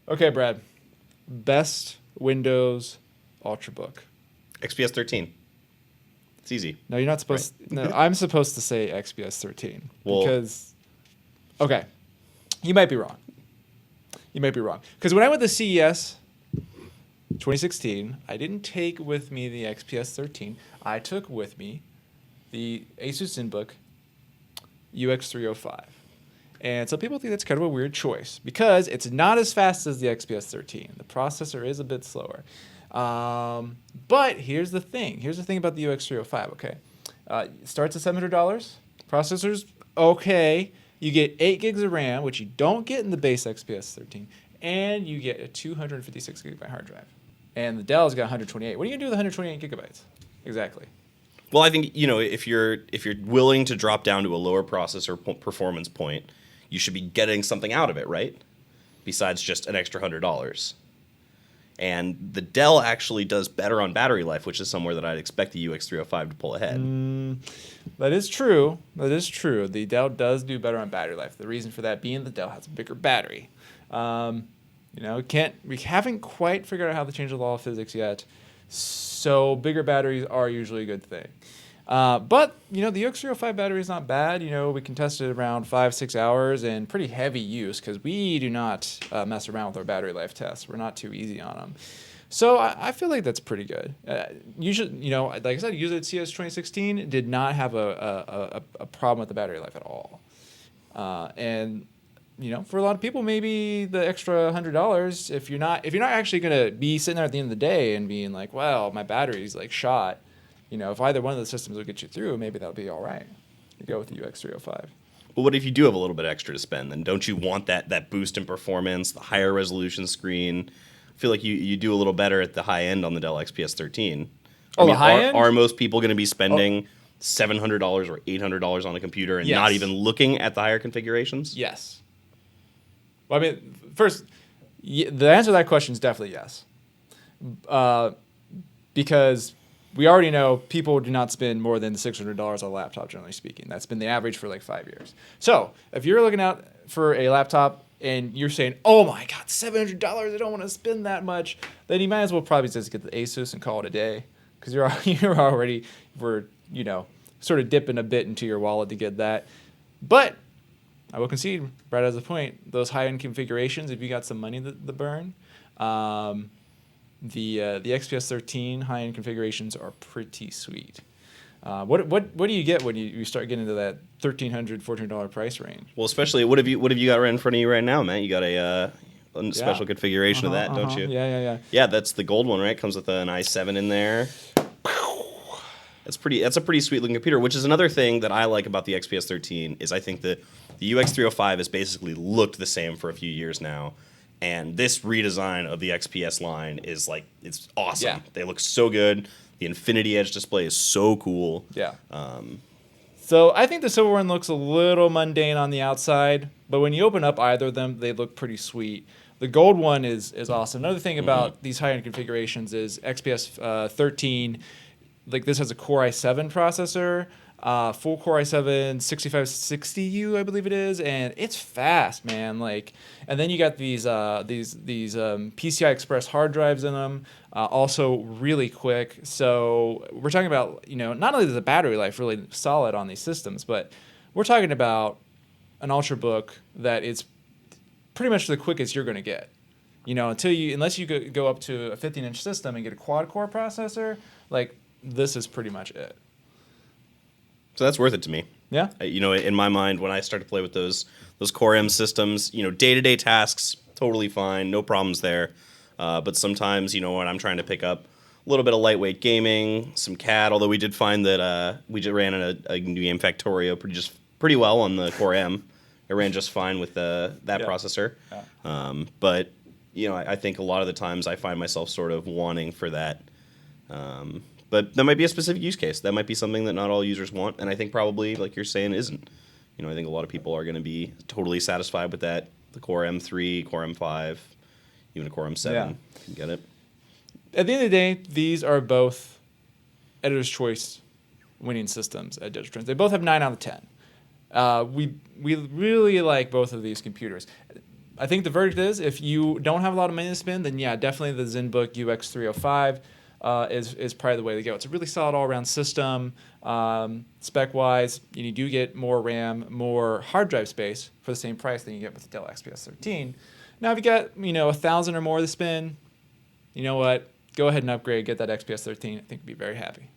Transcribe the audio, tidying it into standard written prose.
Okay, Brad. Best Windows Ultrabook. XPS 13. It's easy. No, you're not supposed. Right. No, I'm supposed to say XPS 13 Well- because. Okay, you might be wrong. You might be wrong because when I went to CES 2016, I didn't take with me the XPS 13. I took with me the Asus Zenbook UX305. And some people think that's kind of a weird choice because it's not as fast as the XPS 13. The processor is a bit slower. But here's the thing. Here's the thing about the UX305, okay? It starts at $700. Processor's okay. You get 8 gigs of RAM, which you don't get in the base XPS 13. And you get a 256 gigabyte hard drive. And the Dell's got 128. What are you going to do with 128 gigabytes? Exactly. Well, I think, if you're willing to drop down to a lower processor performance point, you should be getting something out of it, right? Besides just an extra $100. And the Dell actually does better on battery life, which is somewhere that I'd expect the UX305 to pull ahead. That is true. That is true. The Dell does do better on battery life. The reason for that being the Dell has a bigger battery. We haven't quite figured out how to change the law of physics yet. So bigger batteries are usually a good thing. But the UX305 battery is not bad. We can test it around 5-6 hours and pretty heavy use because we do not mess around with our battery life tests. We're not too easy on them. So I feel like that's pretty good. Usually, like I said, used it at CS 2016, did not have a problem with the battery life at all. And for a lot of people, maybe the extra $100, if you're not actually gonna be sitting there at the end of the day and being like, well, my battery's like shot. If either one of the systems will get you through, maybe that'll be all right. You go with the UX305. Well, what if you do have a little bit extra to spend? Then don't you want that boost in performance, the higher resolution screen? I feel like you do a little better at the high end on the Dell XPS 13. The high end? Are most people going to be spending $700 or $800 on a computer and Yes. not even looking at the higher configurations? Yes. Well, first, the answer to that question is definitely yes. Because we already know people do not spend more than $600 on a laptop, generally speaking. That's been the average for like 5 years. So if you're looking out for a laptop and you're saying, oh my God, $700, I don't want to spend that much, then you might as well probably just get the Asus and call it a day. Because you're already, sort of dipping a bit into your wallet to get that. But I will concede, Brad has a point, those high-end configurations, if you got some money to burn, the XPS 13 high-end configurations are pretty sweet. What do you get when you start getting into that $1,300, $1,400 price range? Well, especially what have you got right in front of you right now, Matt? You got a special configuration of that, don't you? Yeah. Yeah, that's the gold one, right? Comes with an i7 in there. That's a pretty sweet looking computer, which is another thing that I like about the XPS 13 is I think the UX305 has basically looked the same for a few years now. And this redesign of the XPS line is it's awesome. Yeah. They look so good. The Infinity Edge display is so cool. Yeah. So I think the silver one looks a little mundane on the outside, but when you open up either of them, they look pretty sweet. The gold one is awesome. Another thing about these high-end configurations is XPS 13, this has a Core i7 processor, full Core i7 6560U, I believe it is, and it's fast, man. And then you got these PCI Express hard drives in them, also really quick. So we're talking about, not only is the battery life really solid on these systems, but we're talking about an Ultrabook that is pretty much the quickest you're going to get. Unless you go up to a 15-inch system and get a quad-core processor, this is pretty much it. So that's worth it to me. Yeah. In my mind, when I start to play with those Core M systems, day-to-day tasks, totally fine, no problems there. But sometimes, when I'm trying to pick up a little bit of lightweight gaming, some CAD, although we did find that we just ran a new game Factorio pretty well on the Core M. It ran just fine with that processor. Yeah. But, I think a lot of the times I find myself sort of wanting for that. But that might be a specific use case. That might be something that not all users want, and I think probably, like you're saying, isn't. I think a lot of people are going to be totally satisfied with that. The Core M3, Core M5, even a Core M7. Yeah. You can get it. At the end of the day, these are both Editor's Choice winning systems at Digital Trends. They both have 9 out of 10. We really like both of these computers. I think the verdict is, if you don't have a lot of money to spend, then yeah, definitely the Zenbook UX305 is probably the way to go. It's a really solid all-around system. Spec-wise, you do get more RAM, more hard drive space for the same price than you get with the Dell XPS 13. Now, if you got 1,000 or more to spend, you know what? Go ahead and upgrade, get that XPS 13. I think you'd be very happy.